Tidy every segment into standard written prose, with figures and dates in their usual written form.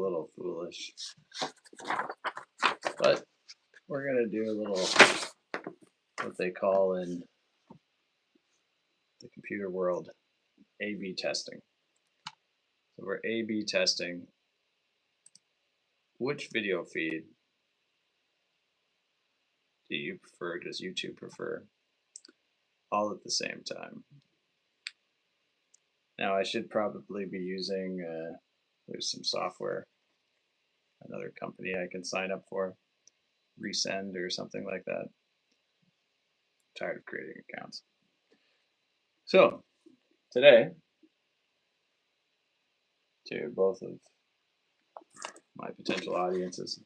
little foolish. But we're going to do a little, what they call in the computer world, A/B testing. So we're A/B testing which video feed do you prefer, does YouTube prefer, all at the same time. Now I should probably be using, there's some software, another company I can sign up for, Resend or something like that. I'm tired of creating accounts. So today, to both of my potential audiences,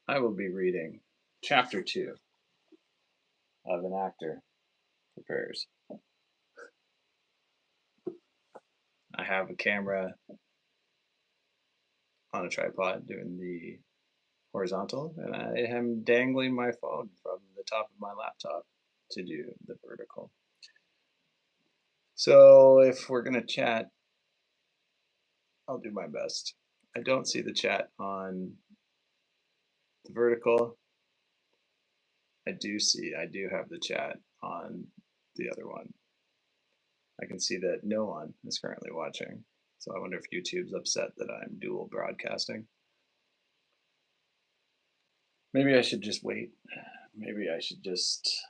I will be reading chapter 2 of An Actor Prepares. I have a camera on a tripod doing the horizontal, and I am dangling my phone from the top of my laptop to do the vertical. So if we're going to chat, I'll do my best. I don't see the chat on the vertical. I do have the chat on the other one. I can see that no one is currently watching. So I wonder if YouTube's upset that I'm dual broadcasting. Maybe I should just wait. Maybe I should just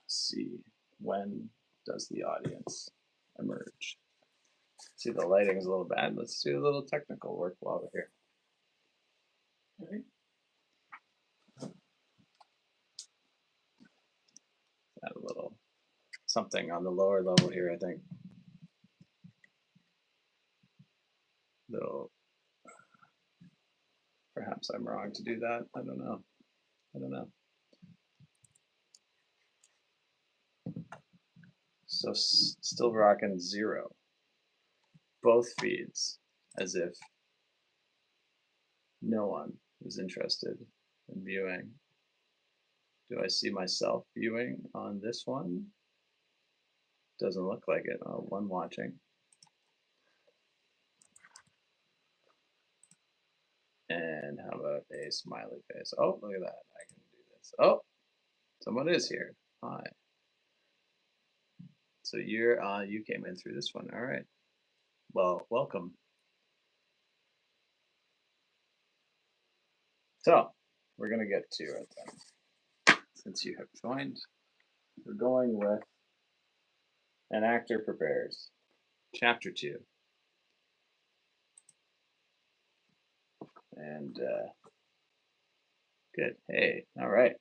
see when does the audience emerge. See, the lighting is a little bad. Let's do a little technical work while we're here. Okay. Add a little something on the lower level here, I think. Though perhaps I'm wrong to do that. I don't know. So still rocking 0. Both feeds, as if no one is interested in viewing. Do I see myself viewing on this one? Doesn't look like it. Oh, one watching. And how about a smiley face? Oh, look at that. I can do this. Oh, someone is here. Hi. So you came in through this one. All right. Well, welcome. So we're going to get to it then. Since you have joined, we're going with An Actor Prepares, Chapter 2. And good. Hey, all right.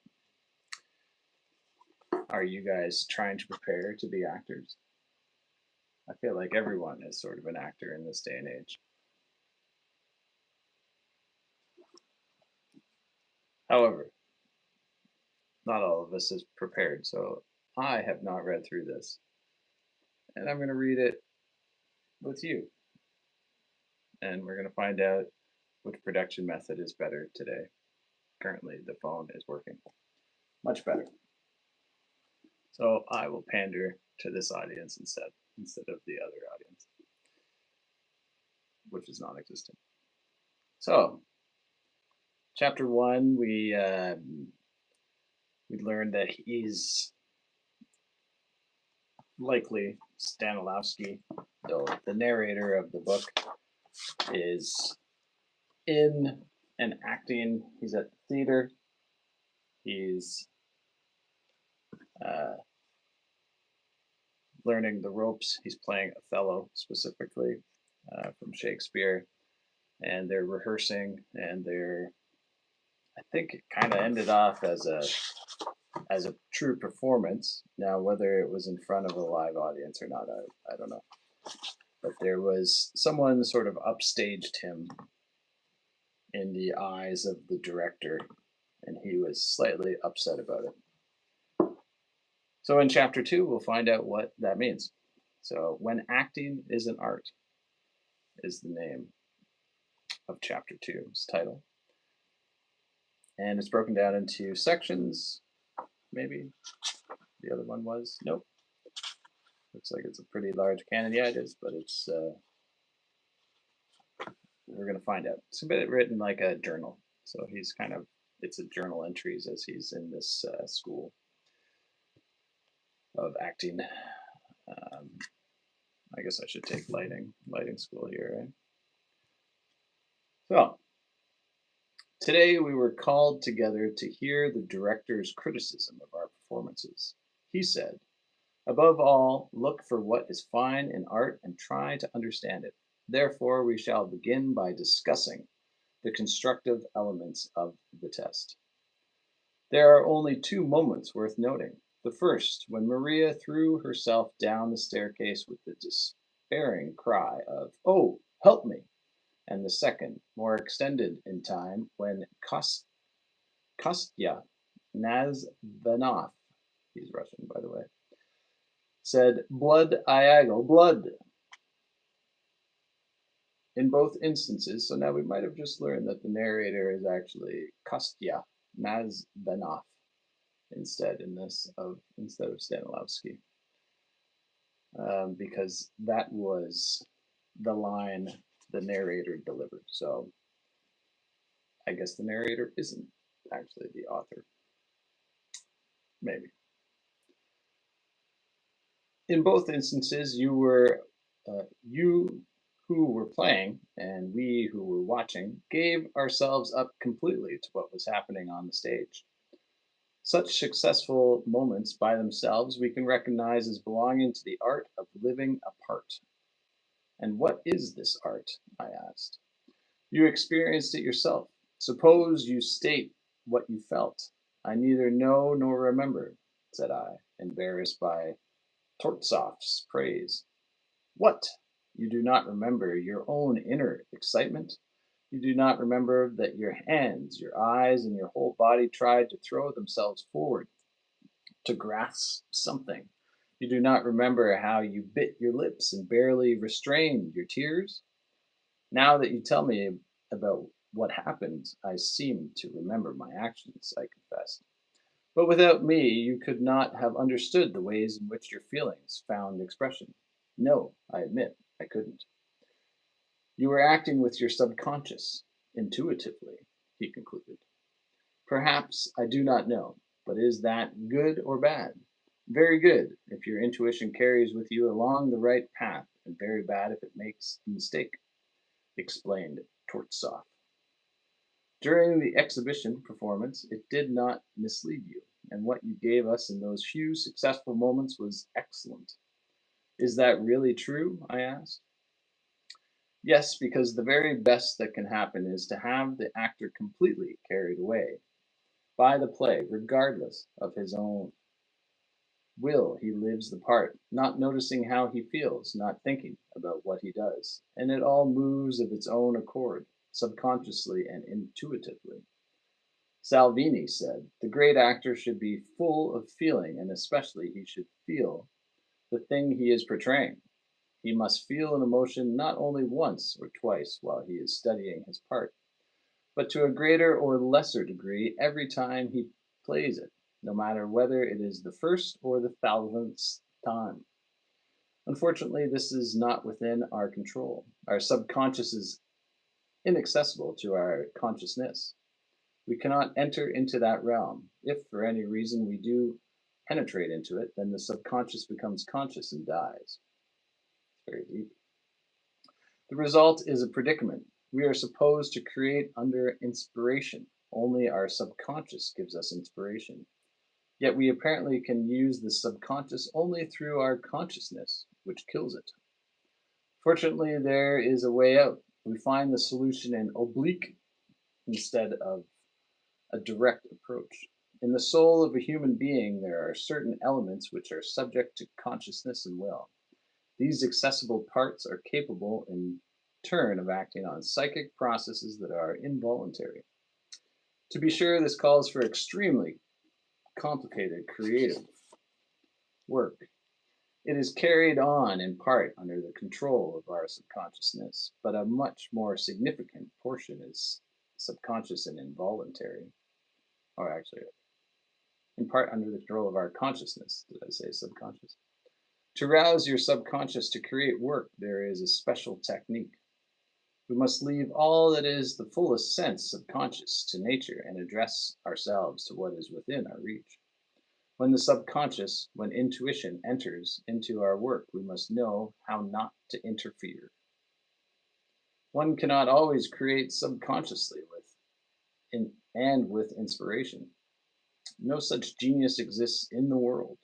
Are you guys trying to prepare to be actors? I feel like everyone is sort of an actor in this day and age. However, not all of us is prepared, so I have not read through this. And I'm going to read it with you. And we're going to find out which production method is better today. Currently, the phone is working much better. So I will pander to this audience instead of the other audience, which is non-existent. So, chapter 1, we learned that he's likely Stanislavski, though the narrator of the book is in and acting. He's at the theater. He's learning the ropes. He's playing Othello specifically from Shakespeare, and they're rehearsing, and I think it kind of ended off as a true performance. Now, whether it was in front of a live audience or not, I don't know. But there was someone sort of upstaged him in the eyes of the director, and he was slightly upset about it. So in chapter 2, we'll find out what that means. So When Acting is an Art is the name of chapter 2's title. And it's broken down into sections, maybe. The other one was? Nope. Looks like it's a pretty large canon. Yeah, it is, but it's We're going to find out. It's a bit written like a journal. So he's kind of, it's a journal entries as he's in this school of acting. Um, I guess I should take lighting school here, right? So today we were called together to hear the director's criticism of our performances. He said, above all, look for what is fine in art and try to understand it. Therefore, we shall begin by discussing the constructive elements of the test. There are only two moments worth noting. The first, when Maria threw herself down the staircase with the despairing cry of, "Oh, help me!" And the second, more extended in time, when Kostya Nazvanov, he's Russian, by the way, said, "Blood, Iago, blood." In both instances, so now we might have just learned that the narrator is actually Kostya Nazvanov instead instead of Stanislavski, because that was the line the narrator delivered. So I guess the narrator isn't actually the author. Maybe. In both instances, you who were playing and we who were watching gave ourselves up completely to what was happening on the stage. Such successful moments by themselves we can recognize as belonging to the art of living a part. And what is this art? I asked. You experienced it yourself. Suppose you state what you felt. I neither know nor remember, said I, embarrassed by Tortsov's praise. What? You do not remember your own inner excitement? You do not remember that your hands, your eyes, and your whole body tried to throw themselves forward to grasp something? You do not remember how you bit your lips and barely restrained your tears? Now that you tell me about what happened, I seem to remember my actions, I confessed. But without me, you could not have understood the ways in which your feelings found expression. No, I admit, I couldn't. You were acting with your subconscious, intuitively, he concluded. Perhaps I do not know, but is that good or bad? Very good if your intuition carries with you along the right path, and very bad if it makes a mistake, explained Tortsov. During the exhibition performance, it did not mislead you, and what you gave us in those few successful moments was excellent. Is that really true? I asked. Yes, because the very best that can happen is to have the actor completely carried away by the play, regardless of his own will. He lives the part, not noticing how he feels, not thinking about what he does, and it all moves of its own accord, subconsciously and intuitively. Salvini said, the great actor should be full of feeling, and especially he should feel the thing he is portraying. He must feel an emotion not only once or twice while he is studying his part, but to a greater or lesser degree every time he plays it, no matter whether it is the first or the thousandth time. Unfortunately, this is not within our control. Our subconscious is inaccessible to our consciousness. We cannot enter into that realm. If for any reason we do penetrate into it, then the subconscious becomes conscious and dies. It's very deep. The result is a predicament. We are supposed to create under inspiration. Only our subconscious gives us inspiration. Yet we apparently can use the subconscious only through our consciousness, which kills it. Fortunately, there is a way out. We find the solution in oblique instead of a direct approach. In the soul of a human being, there are certain elements which are subject to consciousness and will. These accessible parts are capable in turn of acting on psychic processes that are involuntary. To be sure, this calls for extremely complicated creative work. It is carried on in part under the control of our subconsciousness, but a much more significant portion is subconscious and involuntary, or actually, in part under the control of our consciousness. Did I say subconscious? To rouse your subconscious to create work, there is a special technique. We must leave all that is the fullest sense subconscious to nature and address ourselves to what is within our reach. When the subconscious, when intuition enters into our work, we must know how not to interfere. One cannot always create subconsciously and with inspiration. No such genius exists in the world.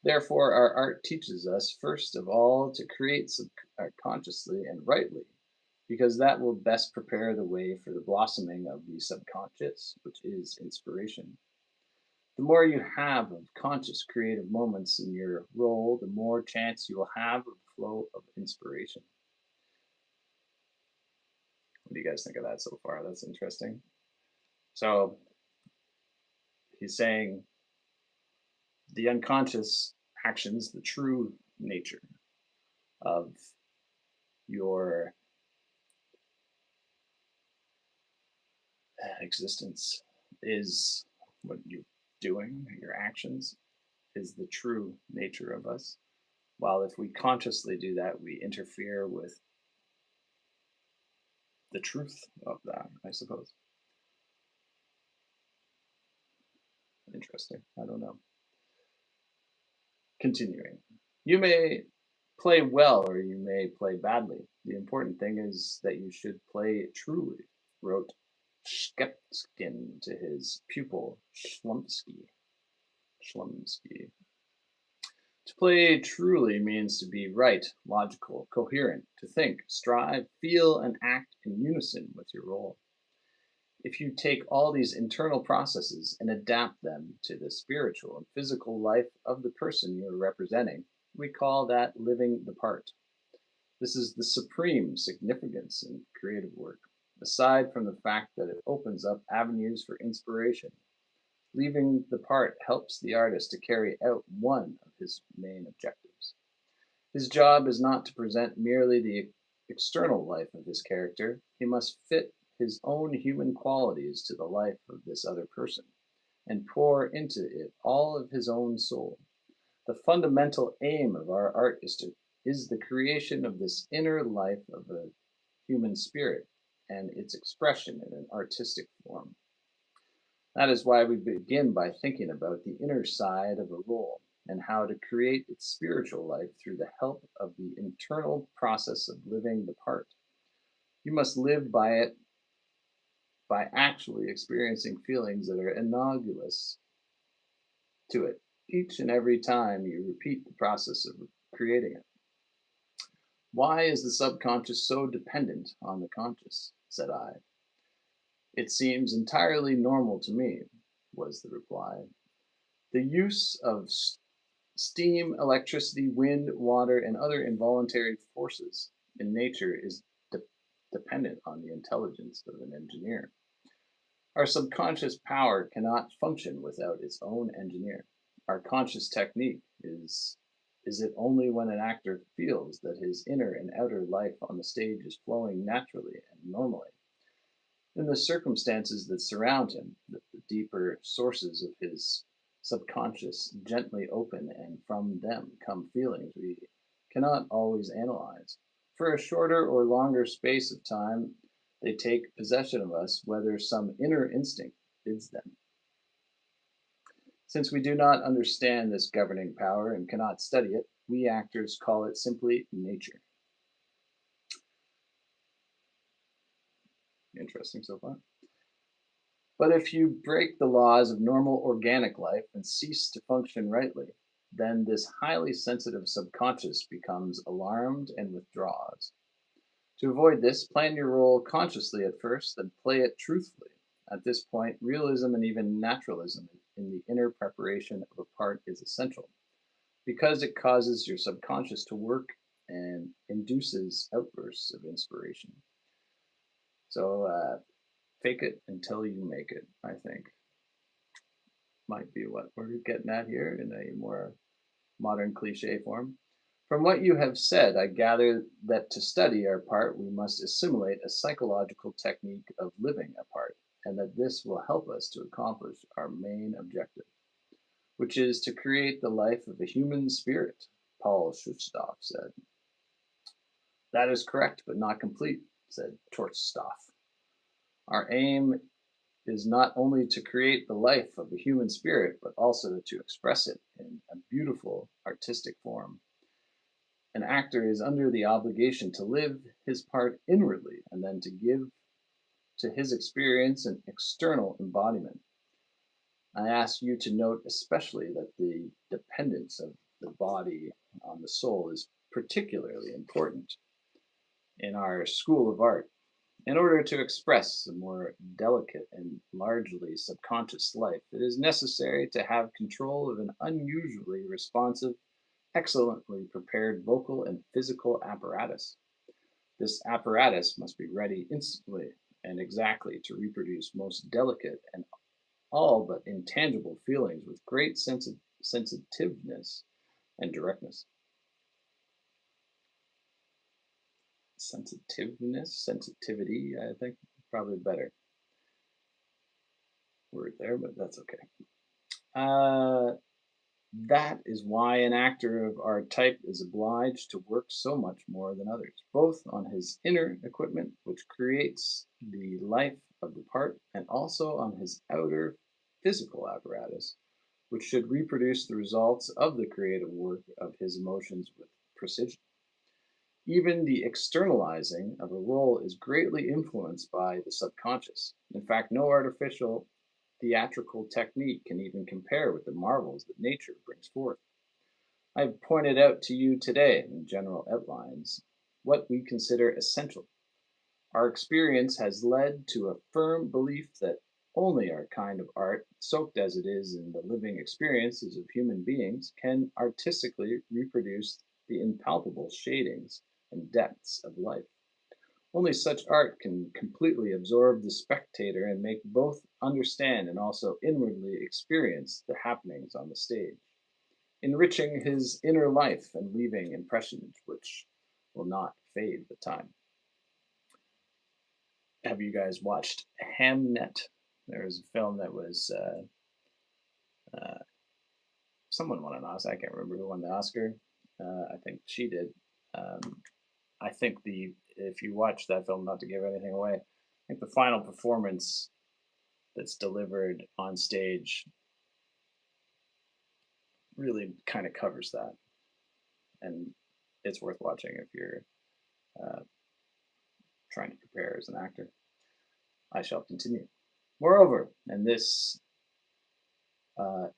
Therefore, our art teaches us first of all to create consciously and rightly, because that will best prepare the way for the blossoming of the subconscious, which is inspiration. The more you have of conscious creative moments in your role, the more chance you will have of the flow of inspiration. What do you guys think of that so far? That's interesting. So he's saying the unconscious actions, the true nature of your existence is what you're doing, your actions is the true nature of us. While if we consciously do that, we interfere with the truth of that, I suppose. Interesting. I don't know. Continuing. You may play well or you may play badly. The important thing is that you should play truly, wrote Shkepskin to his pupil Shlumsky. To play truly means to be right, logical, coherent, to think, strive, feel, and act in unison with your role. If you take all these internal processes and adapt them to the spiritual and physical life of the person you are representing, we call that living the part. This is the supreme significance in creative work, aside from the fact that it opens up avenues for inspiration. Leaving the part helps the artist to carry out one of his main objectives. His job is not to present merely the external life of his character, he must fit his own human qualities to the life of this other person and pour into it all of his own soul. The fundamental aim of our art is the creation of this inner life of a human spirit and its expression in an artistic form. That is why we begin by thinking about the inner side of a role and how to create its spiritual life through the help of the internal process of living the part. You must live by it by actually experiencing feelings that are analogous to it each and every time you repeat the process of creating it. Why is the subconscious so dependent on the conscious? Said I. It seems entirely normal to me, was the reply. The use of steam, electricity, wind, water, and other involuntary forces in nature is dependent on the intelligence of an engineer. Our subconscious power cannot function without its own engineer. Our conscious technique is it only when an actor feels that his inner and outer life on the stage is flowing naturally and normally. In the circumstances that surround him, that the deeper sources of his subconscious gently open, and from them come feelings we cannot always analyze. For a shorter or longer space of time, they take possession of us, whether some inner instinct bids them. Since we do not understand this governing power and cannot study it, we actors call it simply nature. Interesting so far. But if you break the laws of normal organic life and cease to function rightly, then this highly sensitive subconscious becomes alarmed and withdraws. To avoid this, plan your role consciously at first, then play it truthfully. At this point, realism and even naturalism in the inner preparation of a part is essential, because it causes your subconscious to work and induces outbursts of inspiration. So, fake it until you make it, I think, might be what we're getting at here in a more modern cliche form. From what you have said, I gather that to study our part, we must assimilate a psychological technique of living a part, and that this will help us to accomplish our main objective, which is to create the life of a human spirit, Paul Schutzstoff said. That is correct, but not complete. said Torstoff. Our aim is not only to create the life of the human spirit, but also to express it in a beautiful artistic form. An actor is under the obligation to live his part inwardly and then to give to his experience an external embodiment. I ask you to note especially that the dependence of the body on the soul is particularly important in our School of Art. In order to express a more delicate and largely subconscious life, it is necessary to have control of an unusually responsive, excellently prepared vocal and physical apparatus. This apparatus must be ready instantly and exactly to reproduce most delicate and all but intangible feelings with great sensitiveness and directness. Sensitivity, I think, probably a better word there, but that's okay. Uh, that is why an actor of our type is obliged to work so much more than others, both on his inner equipment, which creates the life of the part, and also on his outer physical apparatus, which should reproduce the results of the creative work of his emotions with precision. Even the externalizing of a role is greatly influenced by the subconscious. In fact, no artificial theatrical technique can even compare with the marvels that nature brings forth. I have pointed out to you today, in general outlines, what we consider essential. Our experience has led to a firm belief that only our kind of art, soaked as it is in the living experiences of human beings, can artistically reproduce the impalpable shadings and depths of life. Only such art can completely absorb the spectator and make both understand and also inwardly experience the happenings on the stage, enriching his inner life and leaving impressions which will not fade with time. Have you guys watched Hamnet? There was a film that was uh, someone won an Oscar. I can't remember who won the Oscar. I think she did. Um, I think the if you watch that film, not to give anything away, I think the final performance that's delivered on stage really kind of covers that, and it's worth watching if you're uh, trying to prepare as an actor. I shall continue. Moreover, and this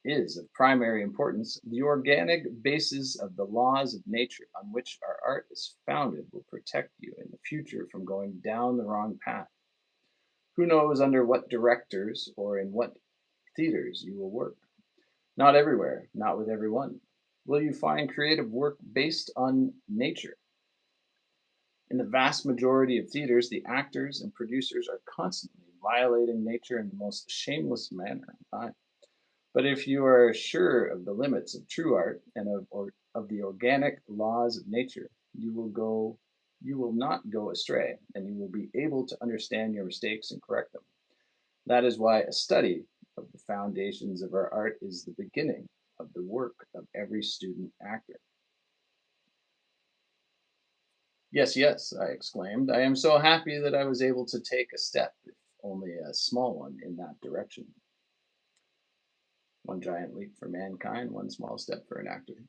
is of primary importance, the organic basis of the laws of nature on which our art is founded will protect you in the future from going down the wrong path. Who knows under what directors or in what theaters you will work? Not everywhere, not with everyone. Will you find creative work based on nature? In the vast majority of theaters, the actors and producers are constantly violating nature in the most shameless manner. But if you are sure of the limits of true art and of the organic laws of nature, you will not go astray, and you will be able to understand your mistakes and correct them. That is why a study of the foundations of our art is the beginning of the work of every student actor. Yes, yes, I exclaimed. I am so happy that I was able to take a step, if only a small one, in that direction. One giant leap for mankind, one small step for an actor.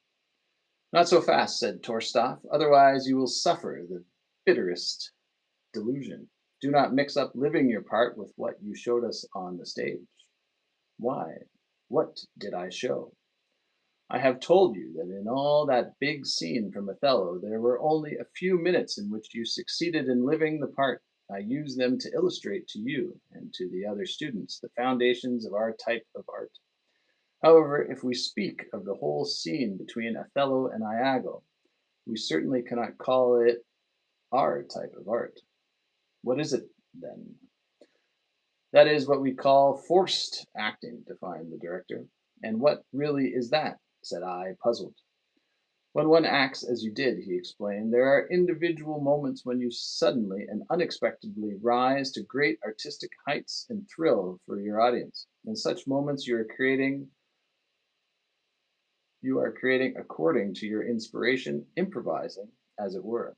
Not so fast, said Torstoff, otherwise you will suffer the bitterest delusion. Do not mix up living your part with what you showed us on the stage. Why? What did I show? I have told you that in all that big scene from Othello, there were only a few minutes in which you succeeded in living the part. I use them to illustrate to you and to the other students the foundations of our type of art. However, if we speak of the whole scene between Othello and Iago, we certainly cannot call it our type of art. What is it, then? That is what we call forced acting, defined the director. And what really is that? Said I, puzzled. When one acts as you did, he explained, there are individual moments when you suddenly and unexpectedly rise to great artistic heights and thrill for your audience. In such moments, you are creating according to your inspiration, improvising, as it were.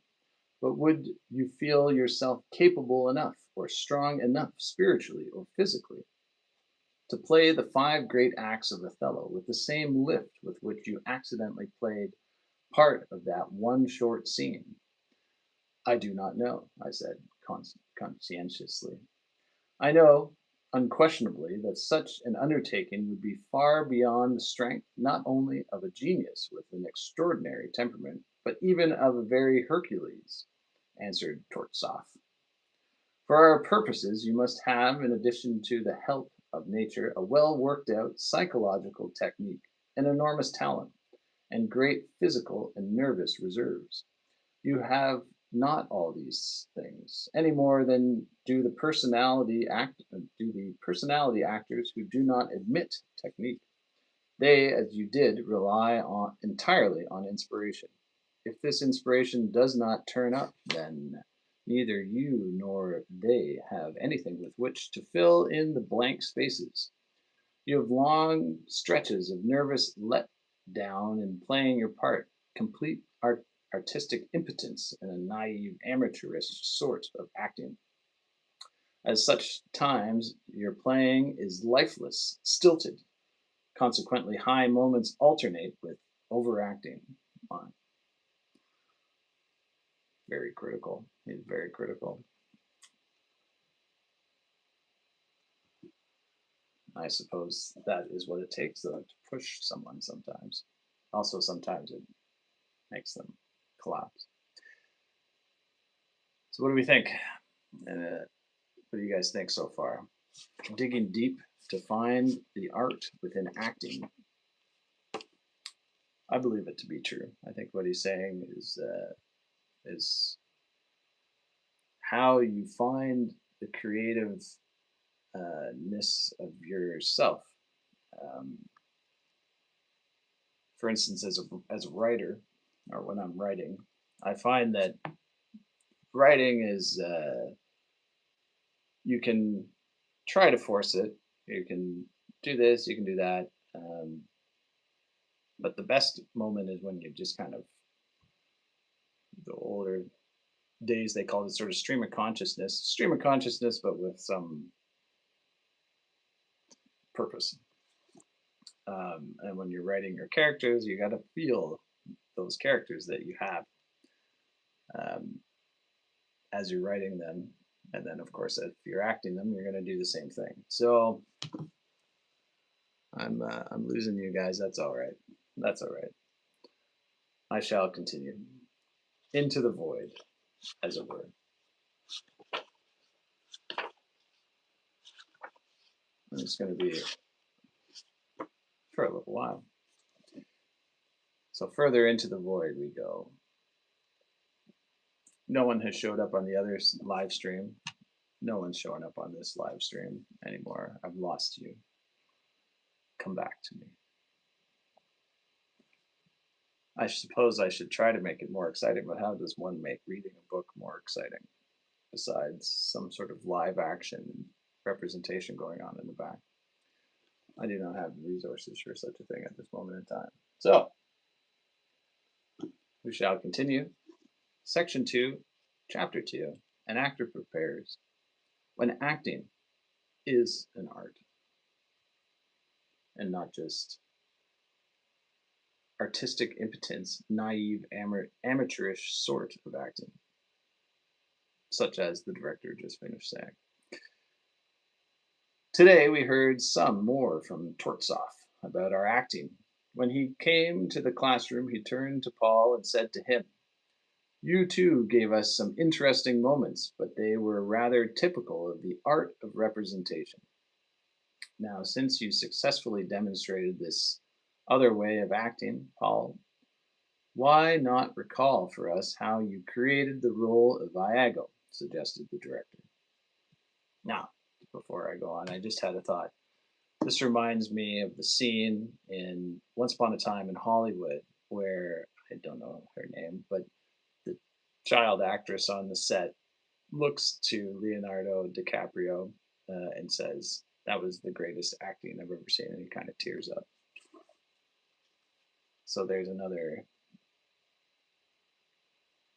but would you feel yourself capable enough or strong enough spiritually or physically to play the five great acts of Othello with the same lift with which you accidentally played part of that one short scene? I do not know, I said conscientiously. I know, unquestionably, that such an undertaking would be far beyond the strength not only of a genius with an extraordinary temperament, but even of a very Hercules, answered Tortzoff. For our purposes, you must have, in addition to the help of nature, a well worked out psychological technique, an enormous talent, and great physical and nervous reserves. You have not all these things any more than do the personality actors who do not admit technique. They, as you did, rely on entirely on inspiration. If this inspiration does not turn up, then neither you nor they have anything with which to fill in the blank spaces. You have long stretches of nervous let down in playing your part, complete artistic impotence, and a naive amateurish sort of acting. At such times, your playing is lifeless, stilted. Consequently, high moments alternate with overacting. Uh, Very critical. He's very critical. I suppose that is what it takes, though, to push someone sometimes. Also, sometimes it makes them collapse. So, what do we think? What do you guys think so far? Digging deep to find the art within acting, I believe it to be true. I think what he's saying is how you find the creativeness of yourself. Um, for instance, as a writer, or when I'm writing, I find that writing is you can try to force it. You can do this, you can do that. But the best moment is when you just kind of, the older days they called it sort of stream of consciousness, but with some purpose. And when you're writing your characters, you got to feel those characters that you have um, as you're writing them. And then, of course, if you're acting them, you're going to do the same thing. So I'm losing you guys. That's all right. That's all right. I shall continue into the void, as it were. And it's going to be for a little while. So further into the void we go. No one has showed up on the other live stream. No one's showing up on this live stream anymore. I've lost you. Come back to me. I suppose I should try to make it more exciting, but how does one make reading a book more exciting besides some sort of live action representation going on in the back? I do not have the resources for such a thing at this moment in time. So, we shall continue. Section 2, Chapter 2, An Actor Prepares. When acting is an art and not just artistic impotence, naive, amateurish sort of acting, such as the director just finished saying. Today we heard some more from Tortzoff about our acting. When he came to the classroom, he turned to Paul and said to him, "You too gave us some interesting moments, but they were rather typical of the art of representation. Now, since you successfully demonstrated this other way of acting, Paul, why not recall for us how you created the role of Iago?" suggested the director. Now, before I go on, I just had a thought. This reminds me of the scene in Once Upon a Time in Hollywood where I don't know her name, but the child actress on the set looks to Leonardo DiCaprio and says, "That was the greatest acting I've ever seen," and he kind of tears up. So there's another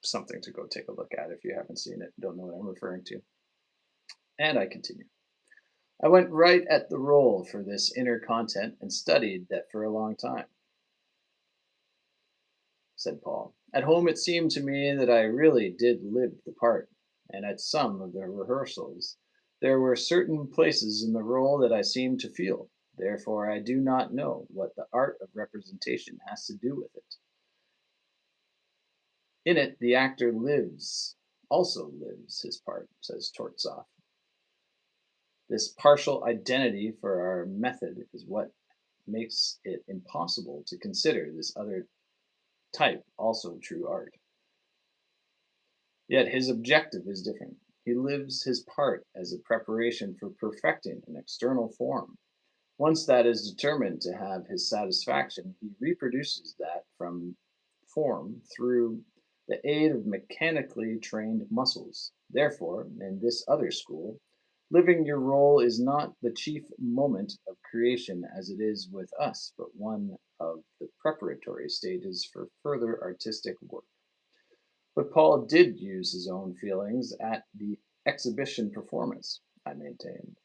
something to go take a look at if you haven't seen it, don't know what I'm referring to. And I continue. I went right at the role for this inner content and studied that for a long time, said Paul. At home, it seemed to me that I really did live the part, and at some of the rehearsals, there were certain places in the role that I seemed to feel. Therefore, I do not know what the art of representation has to do with it. In it, the actor also lives his part, says Tortzoff. This partial identity for our method is what makes it impossible to consider this other type also true art. Yet his objective is different. He lives his part as a preparation for perfecting an external form. Once that is determined to have his satisfaction, he reproduces that from form through the aid of mechanically trained muscles. Therefore, in this other school, living your role is not the chief moment of creation as it is with us, but one of the preparatory stages for further artistic work. But Paul did use his own feelings at the exhibition performance, I maintained.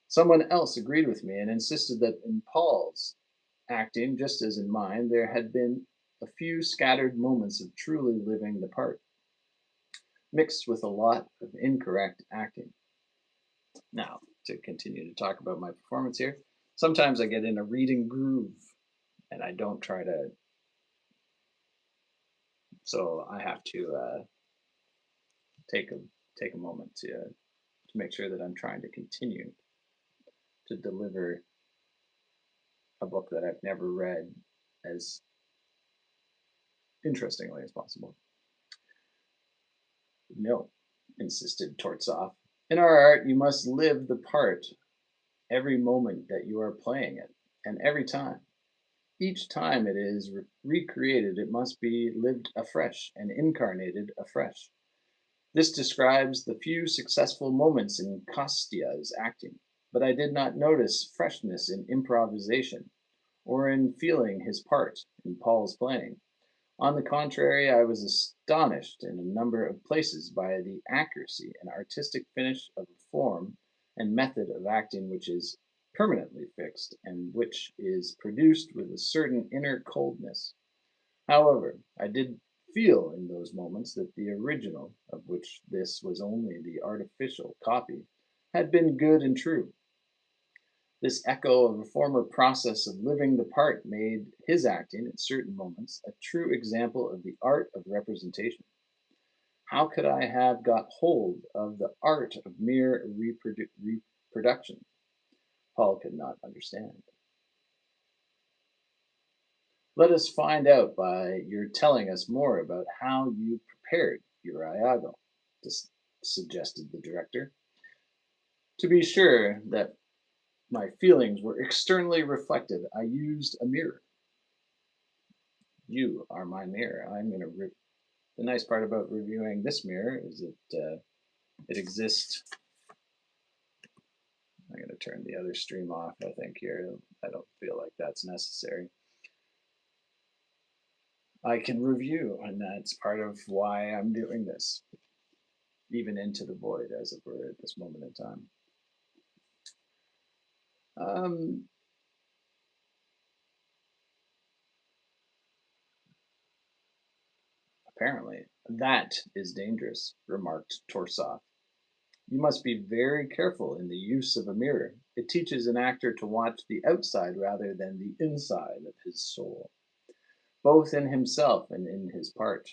Someone else agreed with me and insisted that in Paul's acting, just as in mine, there had been a few scattered moments of truly living the part, mixed with a lot of incorrect acting. Now, to continue to talk about my performance here, sometimes I get in a reading groove and I don't try to, so I have to take a take a moment to make sure that I'm trying to continue to deliver a book that I've never read as interestingly as possible. No, insisted Tortzoff. In our art, you must live the part every moment that you are playing it, and every time. Each time it is recreated, it must be lived afresh and incarnated afresh. This describes the few successful moments in Kostya's acting, but I did not notice freshness in improvisation or in feeling his part in Paul's playing. On the contrary, I was astonished in a number of places by the accuracy and artistic finish of a form and method of acting which is permanently fixed and which is produced with a certain inner coldness. However, I did feel in those moments that the original, of which this was only the artificial copy, had been good and true. This echo of a former process of living the part made his acting, at certain moments, a true example of the art of representation. How could I have got hold of the art of mere reproduction? Paul could not understand. Let us find out by your telling us more about how you prepared your Iago, suggested the director. To be sure that my feelings were externally reflected, I used a mirror. You are my mirror. I'm going to. The nice part about reviewing this mirror is that it exists. I'm going to turn the other stream off, I think, here. I don't feel like that's necessary. I can review, and that's part of why I'm doing this, even into the void, as it were, at this moment in time. Um, Apparently, that is dangerous, remarked Torsoff. You must be very careful in the use of a mirror. It teaches an actor to watch the outside rather than the inside of his soul, both in himself and in his part.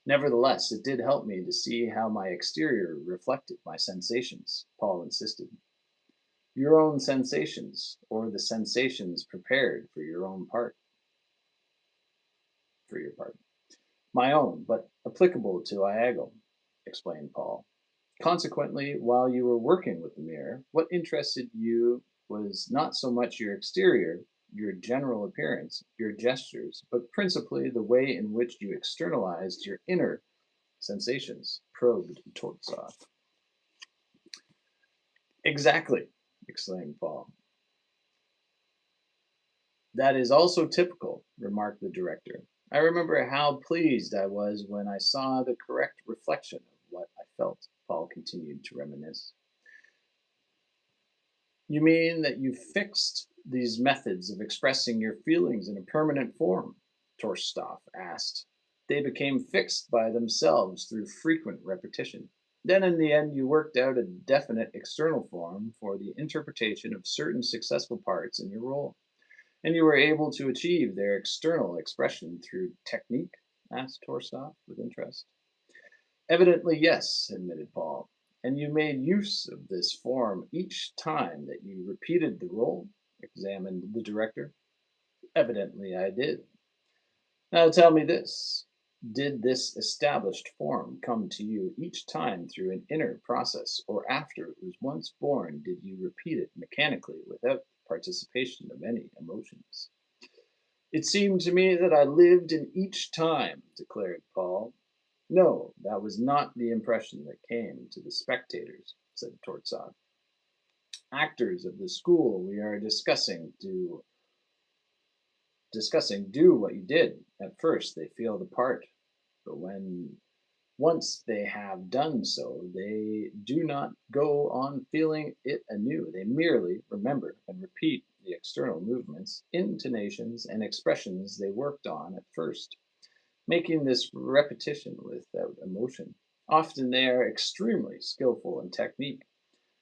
Nevertheless, it did help me to see how my exterior reflected my sensations, Paul insisted. Your own sensations, or the sensations prepared for your own part, for your part. My own, but applicable to Iago, explained Paul. Consequently, while you were working with the mirror, what interested you was not so much your exterior, your general appearance, your gestures, but principally the way in which you externalized your inner sensations, probed Tortsoff. Exactly, exclaimed Paul. That is also typical, remarked the director. I remember how pleased I was when I saw the correct reflection of what I felt. Paul continued to reminisce. You mean that you fixed these methods of expressing your feelings in a permanent form? Torstoff asked. They became fixed by themselves through frequent repetition. Then, in the end, you worked out a definite external form for the interpretation of certain successful parts in your role. And you were able to achieve their external expression through technique? Asked Torstoff with interest. Evidently, yes, admitted Paul. And you made use of this form each time that you repeated the role? Examined the director. Evidently, I did. Now tell me this. Did this established form come to you each time through an inner process, or after it was once born, did you repeat it mechanically without participation of any emotions? It seemed to me that I lived in each time, declared Paul. No, that was not the impression that came to the spectators, said Tortsov. Actors of the school we are discussing do what you did. At first they feel the part, but when once they have done so, they do not go on feeling it anew. They merely remember and repeat the external movements, intonations, and expressions they worked on at first, making this repetition without emotion. Often they are extremely skillful in technique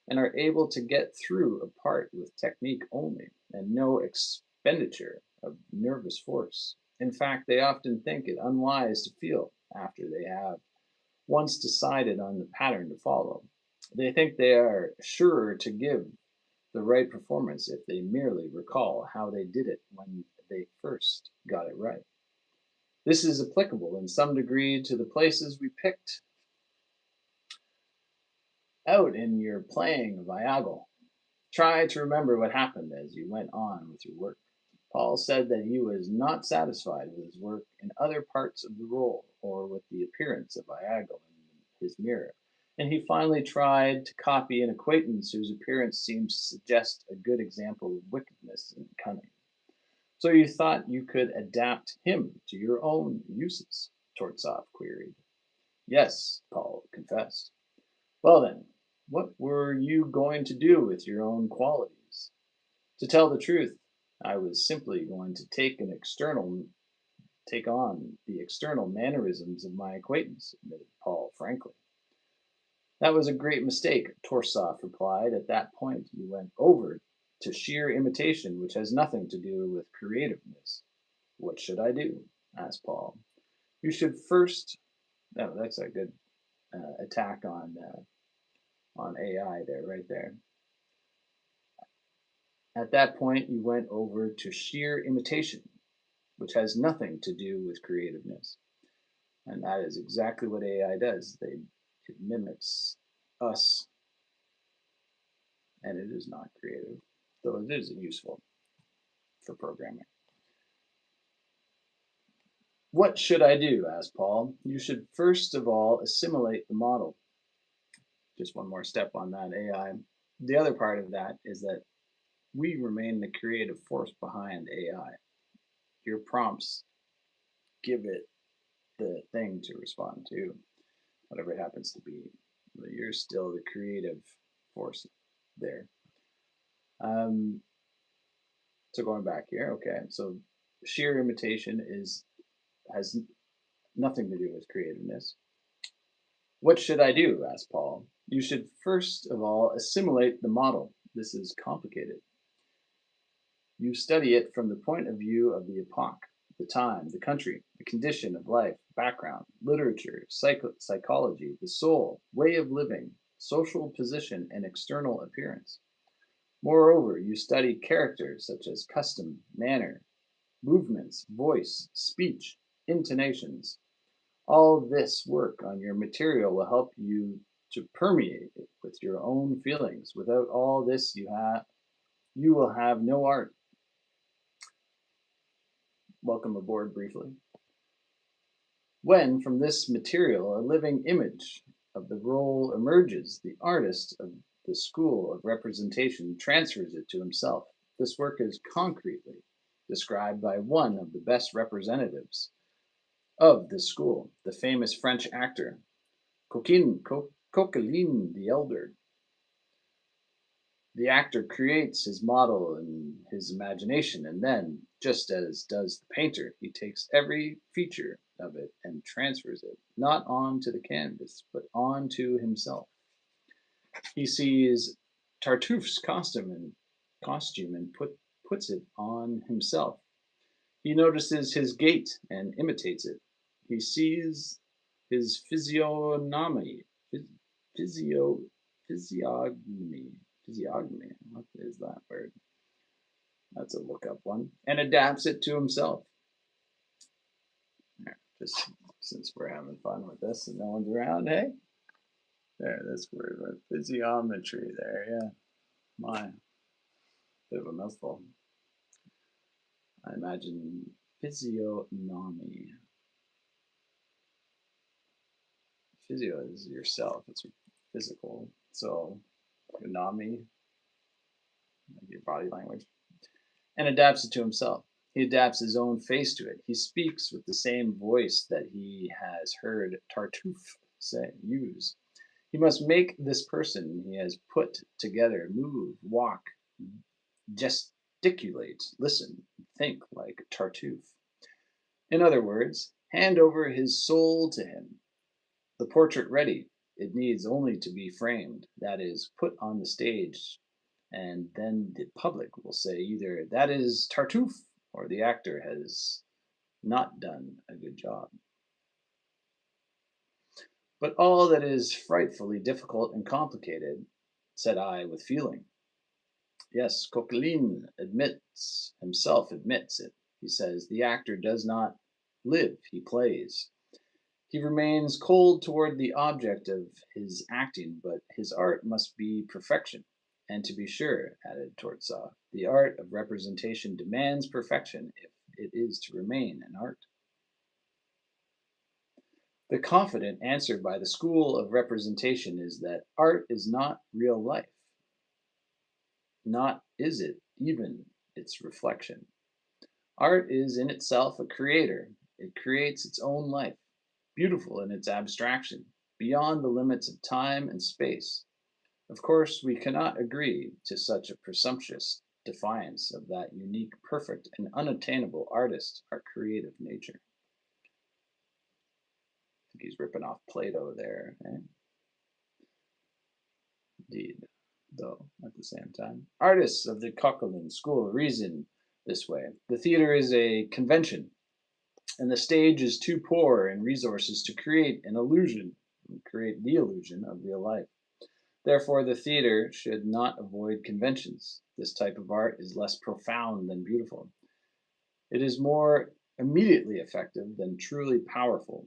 and are able to get through a part with technique only and no expenditure of nervous force. In fact, they often think it unwise to feel after they have once decided on the pattern to follow. They think they are surer to give the right performance if they merely recall how they did it when they first got it right. This is applicable in some degree to the places we picked out in your playing of Iago. Try to remember what happened as you went on with your work. Paul said that he was not satisfied with his work in other parts of the role or with the appearance of Iago in his mirror, and he finally tried to copy an acquaintance whose appearance seemed to suggest a good example of wickedness and cunning. So you thought you could adapt him to your own uses? Tortsov queried. Yes, Paul confessed. Well then, what were you going to do with your own qualities? To tell the truth, I was simply going to take on the external mannerisms of my acquaintance, admitted Paul frankly. That was a great mistake, Torsov replied. At that point, you went over to sheer imitation, which has nothing to do with creativeness. What should I do? Asked Paul. You should first. Oh, that's a good attack on AI there, right there. At that point, you went over to sheer imitation, which has nothing to do with creativeness. And that is exactly what AI does. It mimics us, and it is not creative, though it is useful for programming. What should I do? Asked Paul. You should first of all assimilate the model. Just one more step on that AI. The other part of that is that we remain the creative force behind AI. Your prompts give it the thing to respond to, whatever it happens to be. But you're still the creative force there. Um, so going back here, okay. So sheer imitation is has nothing to do with creativeness. What should I do? Asked Paul. You should first of all assimilate the model. This is complicated. You study it from the point of view of the epoch, the time, the country, the condition of life, background, literature, psychology, the soul, way of living, social position, and external appearance. Moreover, you study characters such as custom, manner, movements, voice, speech, intonations. All this work on your material will help you to permeate it with your own feelings. Without all this, you will have no art. Welcome aboard briefly. When from this material a living image of the role emerges, the artist of the school of representation transfers it to himself. This work is concretely described by one of the best representatives of this school, the famous French actor Coquelin the Elder. The actor creates his model in his imagination, and then, just as does the painter, he takes every feature of it and transfers it, not onto the canvas, but onto himself. He sees Tartuffe's costume and puts it on himself. He notices his gait and imitates it. He sees his physiognomy, physio, physiognomy, physiognomy. What is that word? That's a look up one. And adapts it to himself. Just since we're having fun with this and no one's around, hey? There, this word, physiognometry there, yeah. My, bit of a mouthful. I imagine physiognomy. Physio is yourself, it's physical. So, gnomy, like your body language, and adapts it to himself. He adapts his own face to it. He speaks with the same voice that he has heard Tartuffe use. He must make this person he has put together move, walk, gesticulate, listen, think like Tartuffe. In other words, hand over his soul to him. The portrait ready, it needs only to be framed, that is, put on the stage, and then the public will say either that is Tartuffe or the actor has not done a good job. But all that is frightfully difficult and complicated, said I with feeling. Yes, Coquelin admits it. He says the actor does not live, he plays. He remains cold toward the object of his acting, but his art must be perfection. And to be sure, added Tortsav, the art of representation demands perfection if it is to remain an art. The confident answer by the school of representation is that art is not real life, not is it even its reflection. Art is in itself a creator, it creates its own life, beautiful in its abstraction, beyond the limits of time and space. Of course, we cannot agree to such a presumptuous defiance of that unique, perfect, and unattainable artist, our creative nature. I think he's ripping off Plato there. Eh? Indeed, though, at the same time. Artists of the Coquelin school reason this way. The theater is a convention, and the stage is too poor in resources to create the illusion of real life. Therefore, the theater should not avoid conventions. This type of art is less profound than beautiful. It is more immediately effective than truly powerful.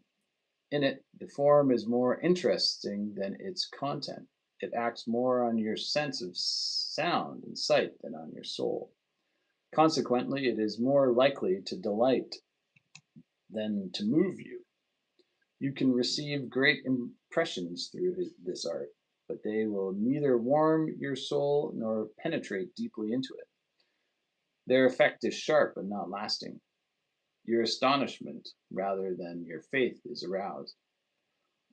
In it, the form is more interesting than its content. It acts more on your sense of sound and sight than on your soul. Consequently, it is more likely to delight than to move you. You can receive great impressions through this art, but they will neither warm your soul nor penetrate deeply into it. Their effect is sharp and not lasting. Your astonishment rather than your faith is aroused.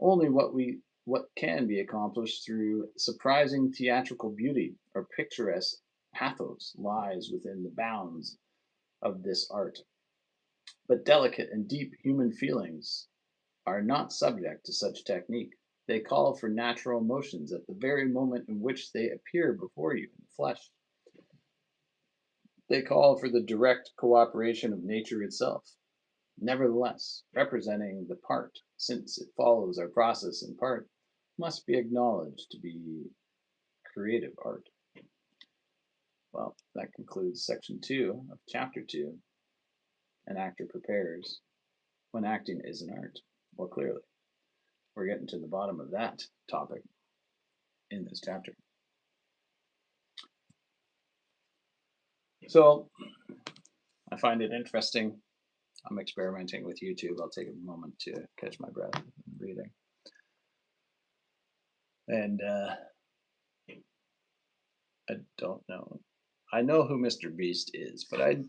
Only what can be accomplished through surprising theatrical beauty or picturesque pathos lies within the bounds of this art. But delicate and deep human feelings are not subject to such technique. They call for natural emotions at the very moment in which they appear before you in the flesh. They call for the direct cooperation of nature itself. Nevertheless, representing the part, since it follows our process in part, must be acknowledged to be creative art. Well, that concludes section 2 of chapter 2. An actor prepares when acting is an art, more clearly. We're getting to the bottom of that topic in this chapter. So I find it interesting. I'm experimenting with YouTube. I'll take a moment to catch my breath reading. And I don't know. I know who Mr. Beast is, but I've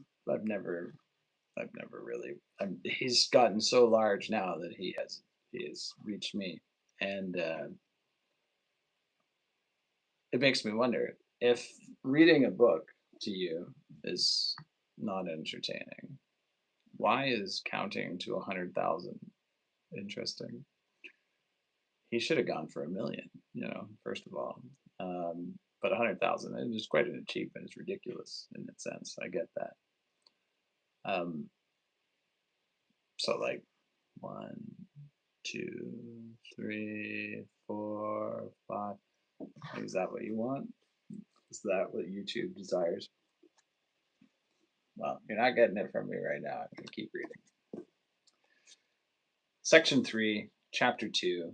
never I've never really. He's gotten so large now that he has reached me, and it makes me wonder if reading a book to you is not entertaining. Why is counting to 100,000 interesting? He should have gone for 1 million. First of all, but 100,000 is quite an achievement. It's ridiculous in that sense. I get that. Um, so like one, two, three, four, five. Is that what you want? Is that what YouTube desires? Well, you're not getting it from me right now. I'm going to keep reading. Section 3, Chapter 2,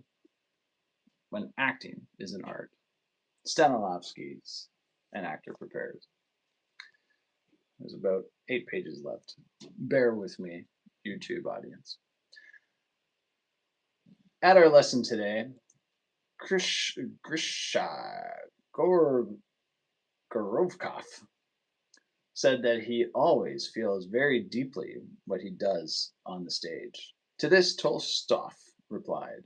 When Acting is an Art. Stanislavski's An Actor Prepares. There's about 8 pages left. Bear with me, YouTube audience. At our lesson today, Grisha Gorovkov said that he always feels very deeply what he does on the stage. To this, Tolstoy replied,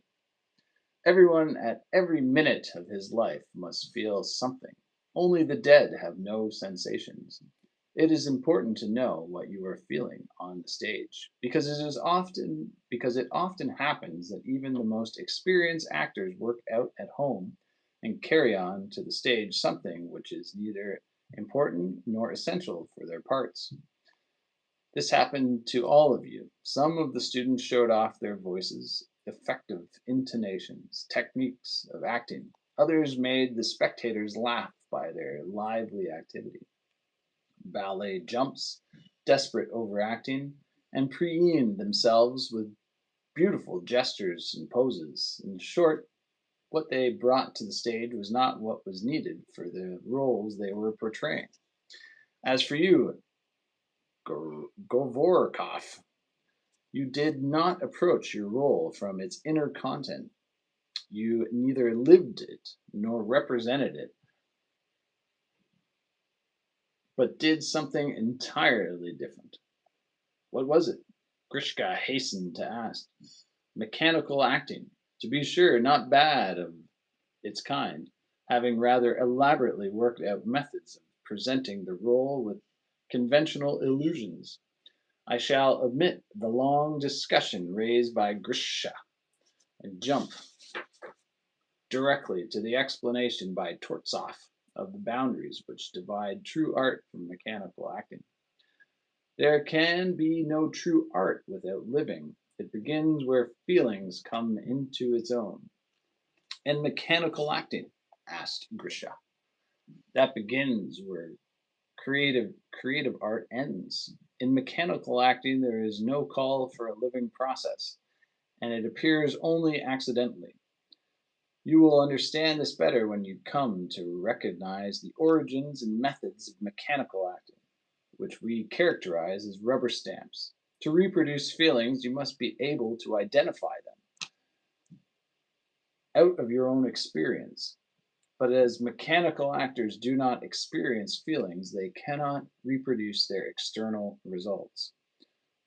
"Everyone at every minute of his life must feel something. Only the dead have no sensations. It is important to know what you are feeling on the stage, because it often happens that even the most experienced actors work out at home and carry on to the stage something which is neither important nor essential for their parts. This happened to all of you. Some of the students showed off their voices, effective intonations, techniques of acting. Others made the spectators laugh by their lively activity. Ballet jumps, desperate overacting, and preened themselves with beautiful gestures and poses. In short, what they brought to the stage was not what was needed for the roles they were portraying. As for you, Govorkov, you did not approach your role from its inner content. You neither lived it nor represented it, but did something entirely different. What was it? Grishka hastened to ask. Mechanical acting, to be sure, not bad of its kind, having rather elaborately worked out methods of presenting the role with conventional illusions. I shall omit the long discussion raised by Grisha and jump directly to the explanation by Tortsoff of the boundaries which divide true art from mechanical acting. There can be no true art without living. It begins where feelings come into its own. And mechanical acting? Asked Grisha. That begins where creative art ends. In mechanical acting, there is no call for a living process, and it appears only accidentally. You will understand this better when you come to recognize the origins and methods of mechanical acting, which we characterize as rubber stamps. To reproduce feelings, you must be able to identify them out of your own experience. But as mechanical actors do not experience feelings, they cannot reproduce their external results.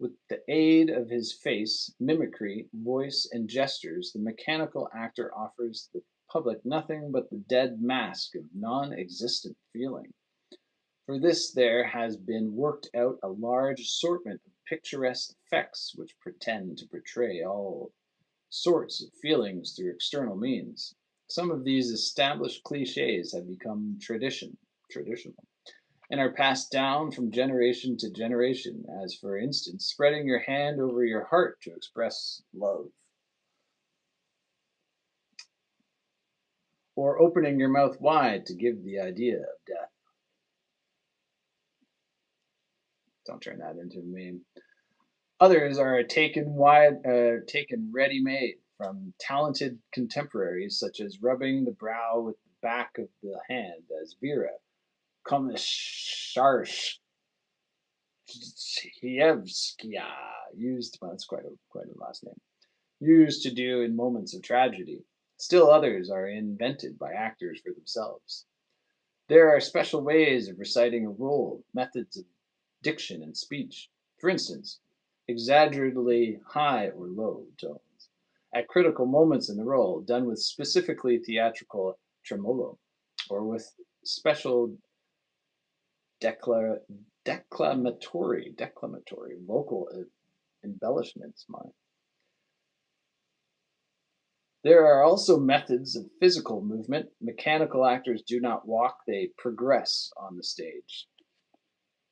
With the aid of his face, mimicry, voice, and gestures, the mechanical actor offers the public nothing but the dead mask of non existent feeling. For this, there has been worked out a large assortment of picturesque effects which pretend to portray all sorts of feelings through external means. Some of these established cliches have become traditional, and are passed down from generation to generation, as, for instance, spreading your hand over your heart to express love, or opening your mouth wide to give the idea of death. Don't turn that into a meme. Others are taken ready-made from talented contemporaries, such as rubbing the brow with the back of the hand, as Vera Komisarskaya used. Well, that's quite a last name. Used to do in moments of tragedy. Still others are invented by actors for themselves. There are special ways of reciting a role, methods of diction and speech. For instance, exaggeratedly high or low tones at critical moments in the role, done with specifically theatrical tremolo, or with special decla- declamatory vocal embellishments. There are also methods of physical movement. Mechanical actors do not walk, they progress on the stage.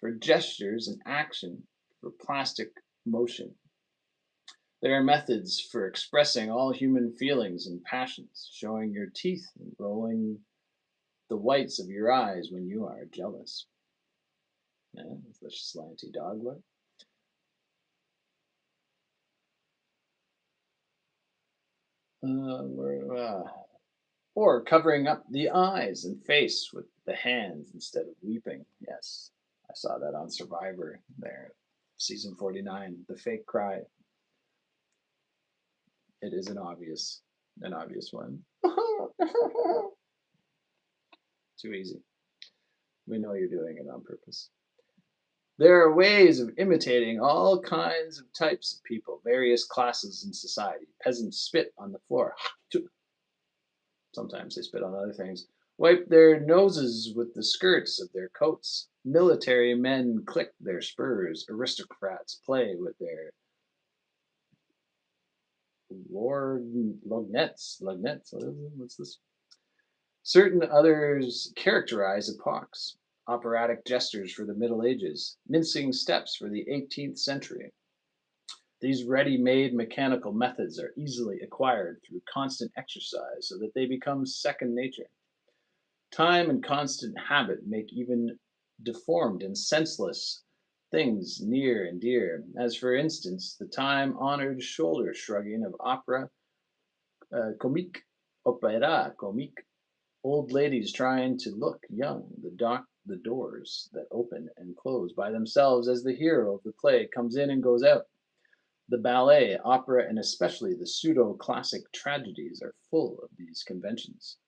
For gestures and action, for plastic motion. There are methods for expressing all human feelings and passions, showing your teeth and rolling the whites of your eyes when you are jealous. Yeah, the slanty dog look. Or covering up the eyes and face with the hands instead of weeping. Yes, I saw that on Survivor there, season 49, the fake cry. It is an obvious one. Too easy. We know you're doing it on purpose. There are ways of imitating all kinds of types of people, various classes in society. Peasants spit on the floor. Sometimes they spit on other things. Wipe their noses with the skirts of their coats. Military men click their spurs. Aristocrats play with their lorgnettes. Lorgnettes. What's this? Certain others characterize epochs. Operatic gestures for the Middle Ages. Mincing steps for the 18th century. These ready-made mechanical methods are easily acquired through constant exercise so that they become second nature. Time and constant habit make even deformed and senseless things near and dear, as for instance the time-honored shoulder shrugging of opera comique, old ladies trying to look young, the doors that open and close by themselves as the hero of the play comes in and goes out. The ballet, opera, and especially the pseudo-classic tragedies are full of these conventions.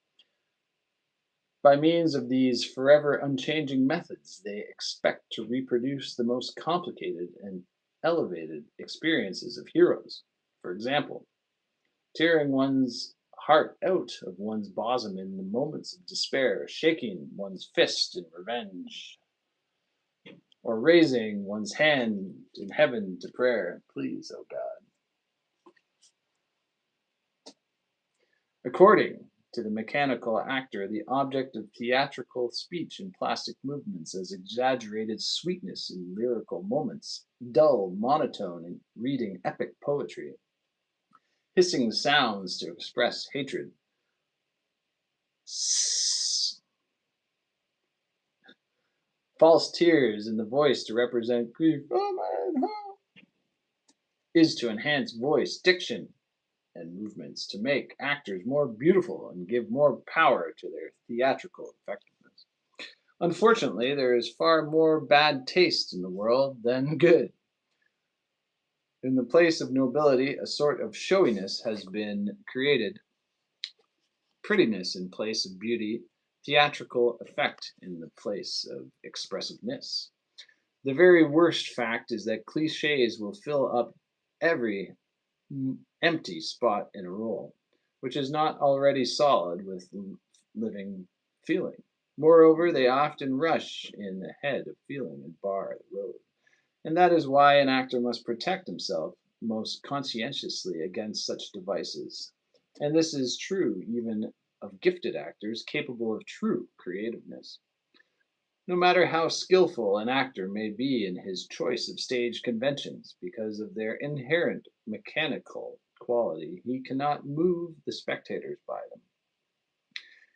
By means of these forever unchanging methods, they expect to reproduce the most complicated and elevated experiences of heroes. For example, tearing one's heart out of one's bosom in the moments of despair, shaking one's fist in revenge, or raising one's hand in heaven to prayer. Please, oh God. According to the mechanical actor, the object of theatrical speech and plastic movements is exaggerated sweetness in lyrical moments, dull monotone in reading epic poetry, hissing sounds to express hatred, false tears in the voice to represent grief, oh man, is to enhance voice, diction, and movements to make actors more beautiful and give more power to their theatrical effectiveness. Unfortunately, there is far more bad taste in the world than good. In the place of nobility, a sort of showiness has been created, prettiness in place of beauty, theatrical effect in the place of expressiveness. The very worst fact is that cliches will fill up every empty spot in a role, which is not already solid with living feeling. Moreover, they often rush in the head of feeling and bar the road. And that is why an actor must protect himself most conscientiously against such devices. And this is true even of gifted actors capable of true creativeness. No matter how skillful an actor may be in his choice of stage conventions, because of their inherent mechanical quality, he cannot move the spectators by them.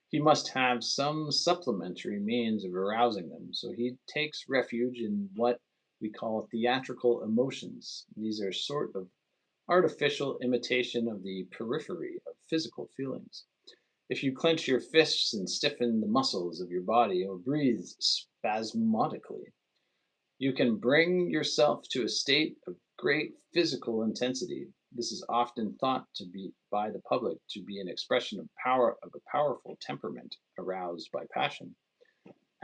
He must have some supplementary means of arousing them, so he takes refuge in what we call theatrical emotions. These are sort of artificial imitation of the periphery of physical feelings. If you clench your fists and stiffen the muscles of your body or breathe spasmodically, you can bring yourself to a state of great physical intensity. This is often thought to be by the public to be an expression of power of a powerful temperament aroused by passion.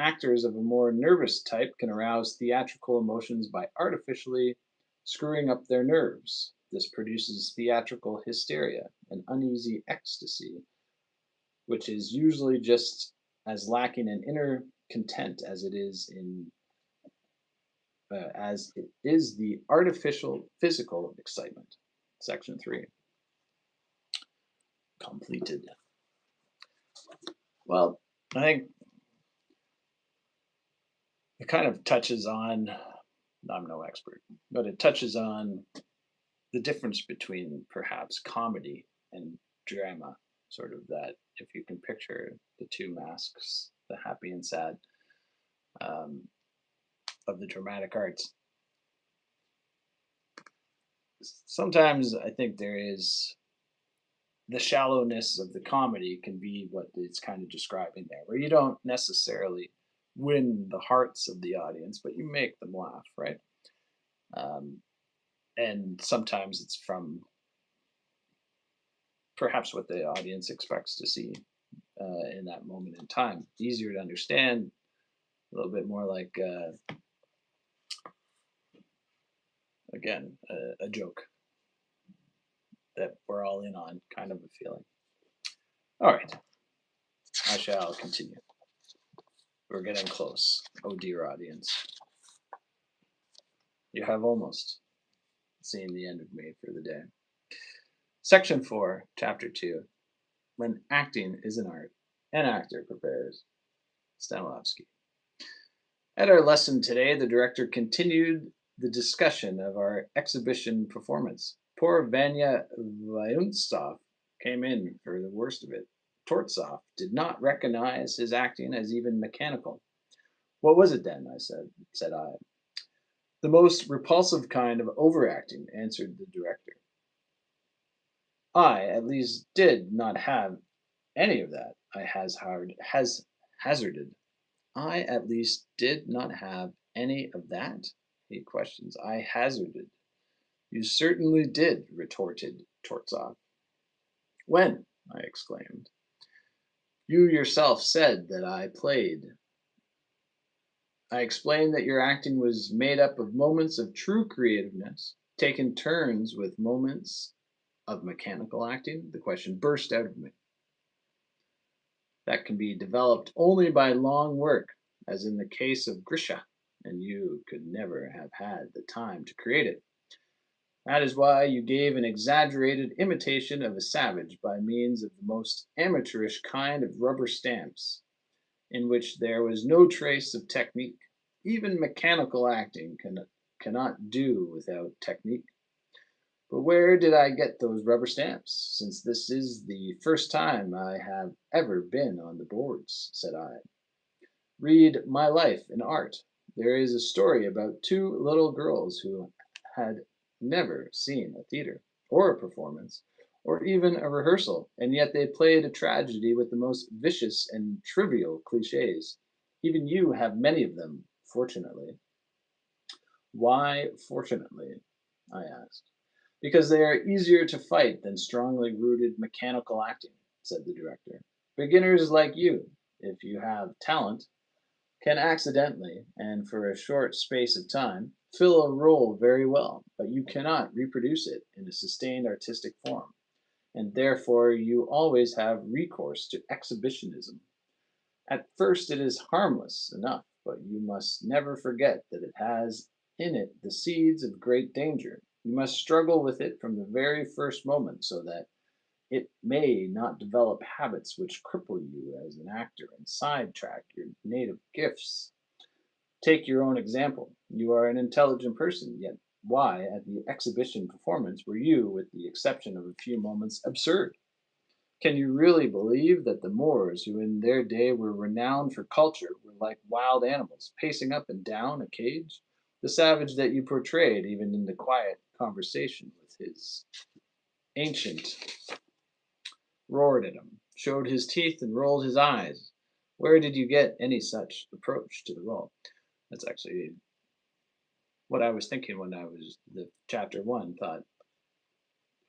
Actors of a more nervous type can arouse theatrical emotions by artificially screwing up their nerves. This produces theatrical hysteria, an uneasy ecstasy, which is usually just as lacking in inner content as it is the artificial physical excitement. Section 3. Completed. Well, I think it kind of touches on, I'm no expert, but it touches on the difference between perhaps comedy and drama, sort of that if you can picture the two masks, the happy and sad um, of the dramatic arts. Sometimes I think there is the shallowness of the comedy can be what it's kind of describing there, where you don't necessarily win the hearts of the audience, but you make them laugh, right? Um, and sometimes it's from perhaps what the audience expects to see in that moment in time. Easier to understand, a little bit more like, again, a joke that we're all in on, kind of a feeling. All right, I shall continue. We're getting close. Oh dear, audience. You have almost seen the end of me for the day. Section 4, Chapter 2. When acting is an art, an actor prepares. Stanislavski. At our lesson today, the director continued the discussion of our exhibition performance. Poor Vanya Vyuntsov came in for the worst of it. Tortsov did not recognize his acting as even mechanical. What was it then? said I. The most repulsive kind of overacting, answered the director. I, at least, did not have any of that, has hazarded. I, at least, did not have any of that, he questions. I hazarded. You certainly did, retorted Tortsov. When? I exclaimed. You yourself said that I played. I explained that your acting was made up of moments of true creativeness, taken turns with moments of mechanical acting. The question burst out of me. That can be developed only by long work, as in the case of Grisha, and you could never have had the time to create it. That is why you gave an exaggerated imitation of a savage by means of the most amateurish kind of rubber stamps, in which there was no trace of technique. Even mechanical acting cannot do without technique. But where did I get those rubber stamps, since this is the first time I have ever been on the boards, said I. Read My Life in Art. There is a story about two little girls who had never seen a theater, or a performance, or even a rehearsal, and yet they played a tragedy with the most vicious and trivial cliches. Even you have many of them, fortunately. Why fortunately? I asked. Because they are easier to fight than strongly rooted mechanical acting, said the director. Beginners like you, if you have talent, can accidentally, and for a short space of time, fill a role very well, but you cannot reproduce it in a sustained artistic form, and therefore you always have recourse to exhibitionism. At first it is harmless enough, but you must never forget that it has in it the seeds of great danger. You must struggle with it from the very first moment so that it may not develop habits which cripple you as an actor and sidetrack your native gifts. Take your own example. You are an intelligent person, yet why, at the exhibition performance, were you, with the exception of a few moments, absurd? Can you really believe that the Moors, who in their day were renowned for culture, were like wild animals, pacing up and down a cage? The savage that you portrayed, even in the quiet conversation with his ancient, roared at him, showed his teeth, and rolled his eyes. Where did you get any such approach to the role? That's actually what I was thinking when I was the chapter one. Thought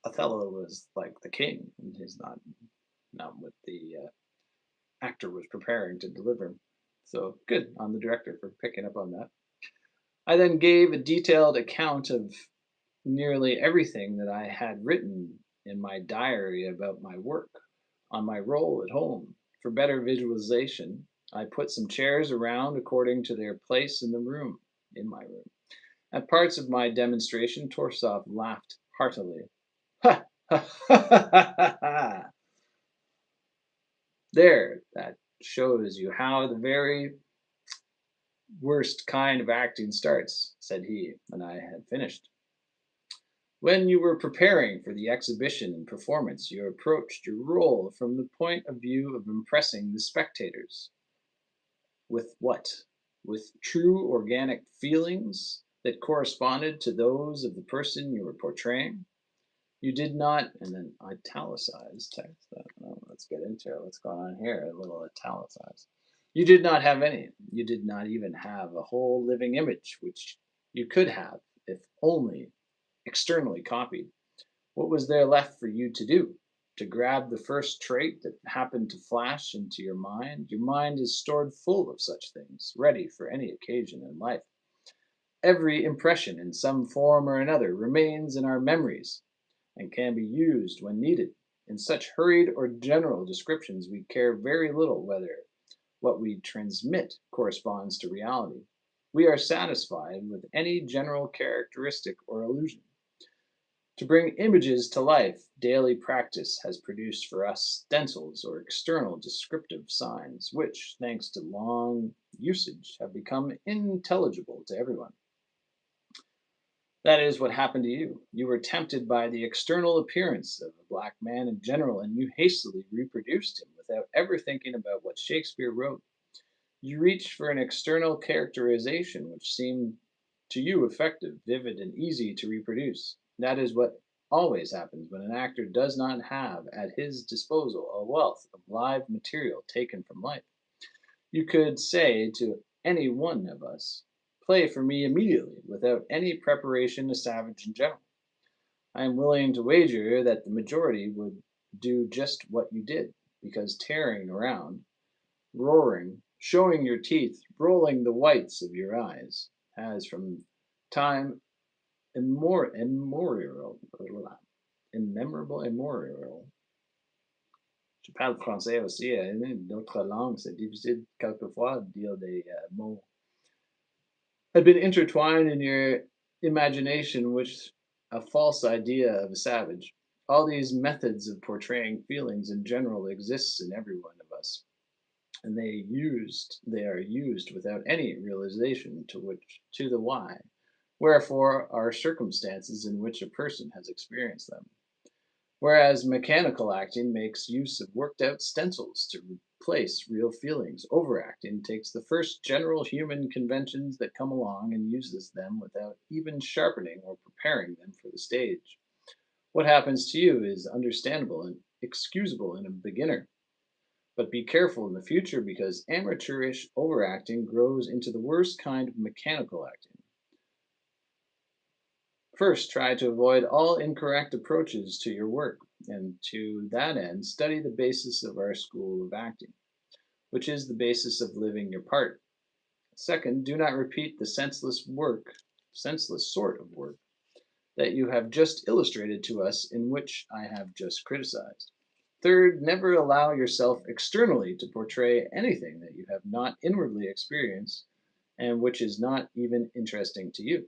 Othello was like the king, and he's not what the actor was preparing to deliver. So good on the director for picking up on that. I then gave a detailed account of nearly everything that I had written in my diary about my work, on my role at home. For better visualization, I put some chairs around according to their place in the room, in my room. At parts of my demonstration, Torsov laughed heartily. Ha! Ha! Ha! Ha! Ha! There, that shows you how the very worst kind of acting starts, said he, when I had finished. When you were preparing for the exhibition and performance, you approached your role from the point of view of impressing the spectators. With what? With true organic feelings that corresponded to those of the person you were portraying? You did not, and then italicized text. Let's get into it. What's going on here? A little italicized. You did not have any. You did not even have a whole living image, which you could have if only externally copied. What was there left for you to do? To grab the first trait that happened to flash into your mind? Your mind is stored full of such things, ready for any occasion in life. Every impression in some form or another remains in our memories and can be used when needed. In such hurried or general descriptions, we care very little whether what we transmit corresponds to reality. We are satisfied with any general characteristic or illusion. To bring images to life, daily practice has produced for us stencils or external descriptive signs, which, thanks to long usage, have become intelligible to everyone. That is what happened to you. You were tempted by the external appearance of a black man in general, and you hastily reproduced him without ever thinking about what Shakespeare wrote. You reached for an external characterization which seemed to you effective, vivid, and easy to reproduce. That is what always happens when an actor does not have at his disposal a wealth of live material taken from life. You could say to any one of us, play for me immediately, without any preparation, a savage in general. I am willing to wager that the majority would do just what you did, because tearing around, roaring, showing your teeth, rolling the whites of your eyes, has from time immemorable, je parle français aussi, d'autres langues, c'est difficile quelquefois de dire des mots, had been intertwined in your imagination with a false idea of a savage. All these methods of portraying feelings in general exists in every one of us, and they are used without any realization to the why. Wherefore are circumstances in which a person has experienced them. Whereas mechanical acting makes use of worked out stencils to replace real feelings, overacting takes the first general human conventions that come along and uses them without even sharpening or preparing them for the stage. What happens to you is understandable and excusable in a beginner, but be careful in the future because amateurish overacting grows into the worst kind of mechanical acting. First, try to avoid all incorrect approaches to your work, and to that end, study the basis of our school of acting, which is the basis of living your part. Second, do not repeat the senseless sort of work that you have just illustrated to us, in which I have just criticized. Third, never allow yourself externally to portray anything that you have not inwardly experienced and which is not even interesting to you.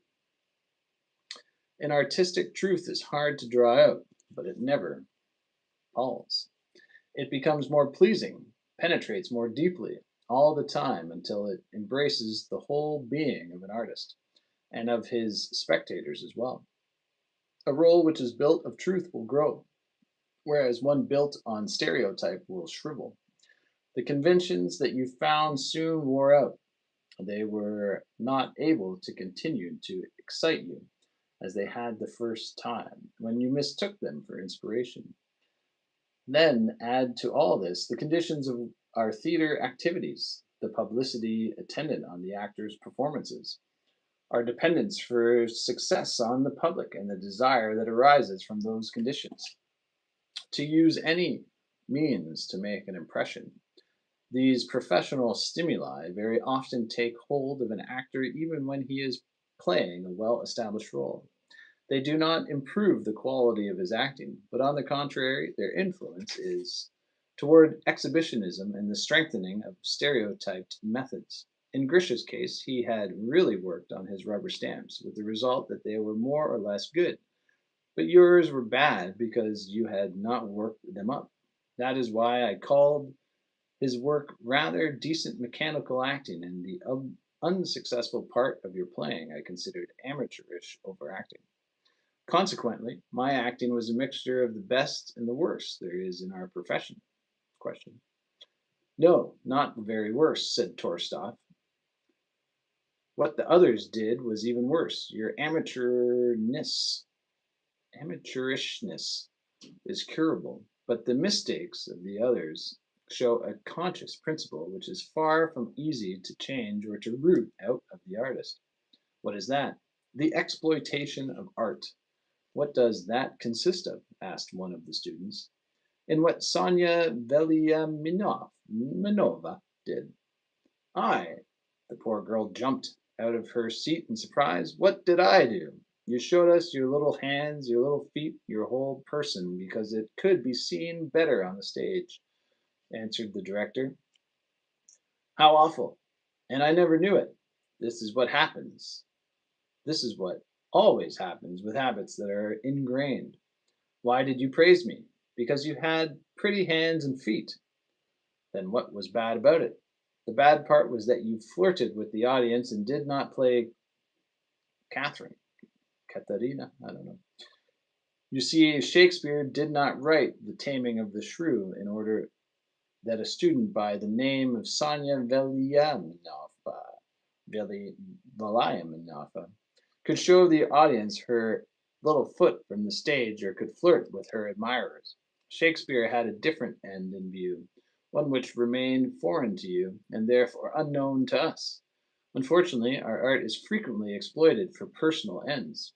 An artistic truth is hard to draw out, but it never palls. It becomes more pleasing, penetrates more deeply all the time until it embraces the whole being of an artist and of his spectators as well. A role which is built of truth will grow, whereas one built on stereotype will shrivel. The conventions that you found soon wore out. They were not able to continue to excite you as they had the first time, when you mistook them for inspiration. Then add to all this the conditions of our theater activities, the publicity attendant on the actors' performances, our dependence for success on the public, and the desire that arises from those conditions to use any means to make an impression. These professional stimuli very often take hold of an actor even when he is playing a well established role. They do not improve the quality of his acting, but on the contrary, their influence is toward exhibitionism and the strengthening of stereotyped methods. In Grisha's case, he had really worked on his rubber stamps, with the result that they were more or less good. But yours were bad because you had not worked them up. That is why I called his work rather decent mechanical acting, and the unsuccessful part of your playing I considered amateurish overacting. Consequently, my acting was a mixture of the best and the worst there is in our profession. Question. No, not the very worst, said Torstoff. What the others did was even worse. Your amateurishness is curable, but the mistakes of the others show a conscious principle which is far from easy to change or to root out of the artist. What is that? The exploitation of art. What does that consist of? Asked one of the students. In what Sonia Veliaminova did. I. The poor girl jumped out of her seat in surprise. What did I do? You showed us your little hands, your little feet, your whole person, because it could be seen better on the stage, answered the director. How awful! And I never knew it. This is what happens. This is what always happens with habits that are ingrained. Why did you praise me? Because you had pretty hands and feet. Then what was bad about it? The bad part was that you flirted with the audience and did not play Catherine. Katharina? I don't know. You see, Shakespeare did not write The Taming of the Shrew in order that a student by the name of Sonia Veliaminova could show the audience her little foot from the stage or could flirt with her admirers. Shakespeare had a different end in view, one which remained foreign to you and therefore unknown to us. Unfortunately, our art is frequently exploited for personal ends.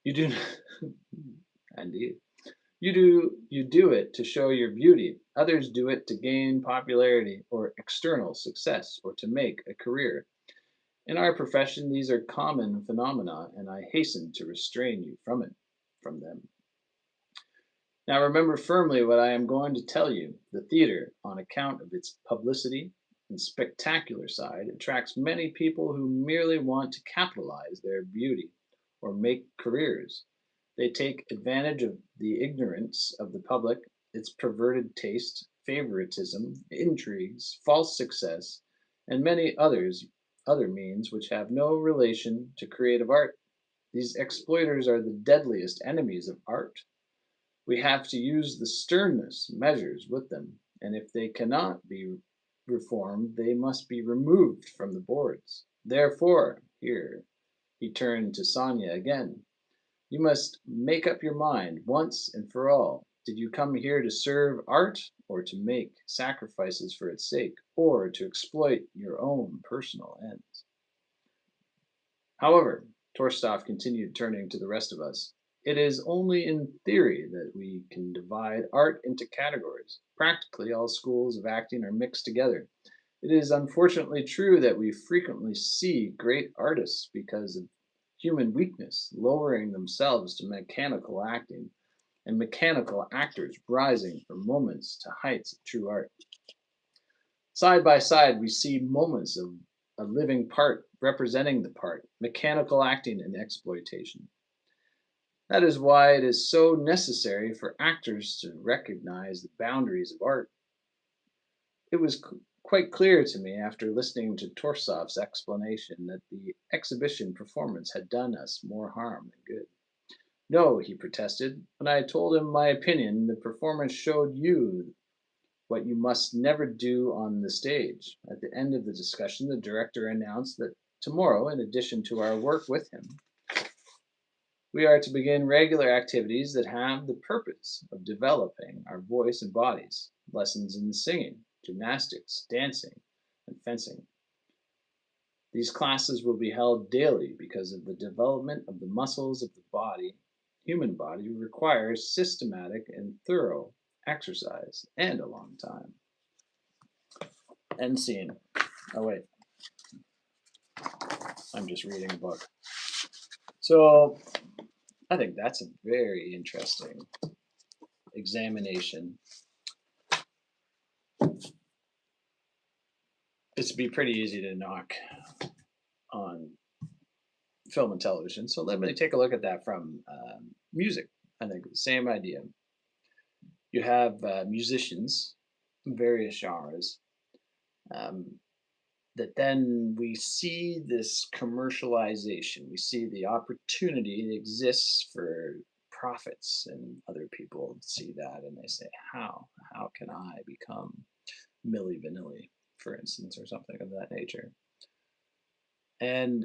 You do indeed. You do it to show your beauty. Others do it to gain popularity or external success or to make a career. In our profession, these are common phenomena, and I hasten to restrain you from them. Now remember firmly what I am going to tell you. The theater, on account of its publicity and spectacular side, attracts many people who merely want to capitalize their beauty or make careers. They take advantage of the ignorance of the public, its perverted taste, favoritism, intrigues, false success, and many other means which have no relation to creative art. These exploiters are the deadliest enemies of art. We have to use the sternest measures with them, and if they cannot be reformed, they must be removed from the boards. Therefore, here he turned to Sonia again. You must make up your mind once and for all. Did you come here to serve art, or to make sacrifices for its sake, or to exploit your own personal ends? However, Torstoff continued, turning to the rest of us, it is only in theory that we can divide art into categories. Practically, all schools of acting are mixed together. It is unfortunately true that we frequently see great artists, because of human weakness, lowering themselves to mechanical acting, and mechanical actors rising for moments to heights of true art. Side by side, we see moments of a living part representing the part, mechanical acting and exploitation. That is why it is so necessary for actors to recognize the boundaries of art. It was quite clear to me after listening to Torsov's explanation that the exhibition performance had done us more harm than good. No, he protested. When I told him my opinion, the performance showed you what you must never do on the stage. At the end of the discussion, the director announced that tomorrow, in addition to our work with him, we are to begin regular activities that have the purpose of developing our voice and bodies, lessons in singing, gymnastics, dancing, and fencing. These classes will be held daily because of the development of the muscles of the body. Human body requires systematic and thorough exercise and a long time. End scene. Oh wait, I'm just reading a book. So I think that's a very interesting examination. It's be pretty easy to knock on film and television. So let me take a look at that from music. I think the same idea. You have musicians, various genres, um, that then we see this commercialization. We see the opportunity that exists for profits, and other people see that and they say, How can I become Milli Vanilli, for instance, or something of that nature? And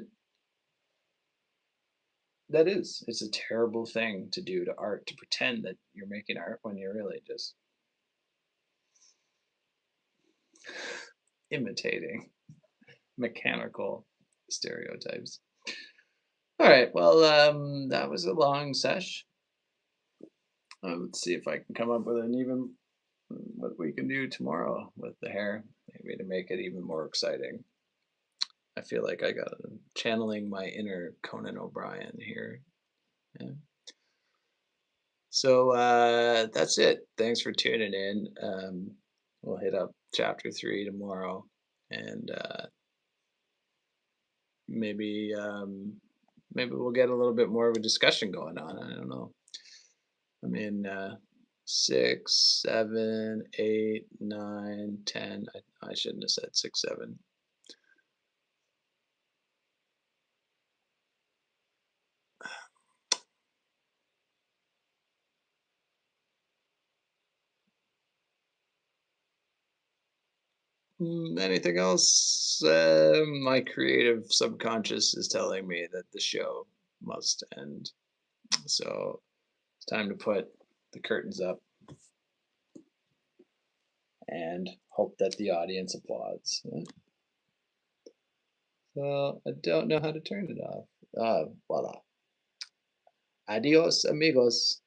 it's a terrible thing to do to art, to pretend that you're making art when you're really just imitating mechanical stereotypes. All right, well, that was a long sesh. Let's see if I can come up with an even what we can do tomorrow with the hair, maybe to make it even more exciting. I feel like I got channeling my inner Conan O'Brien here. Yeah. So that's it. Thanks for tuning in. We'll hit up chapter 3 tomorrow, and maybe we'll get a little bit more of a discussion going on. I don't know. I mean, 6, 7, 8, 9, 10. I shouldn't have said 6, 7. Anything else? My creative subconscious is telling me that the show must end. So it's time to put the curtains up and hope that the audience applauds. So I don't know how to turn it off. Voila. Adios, amigos.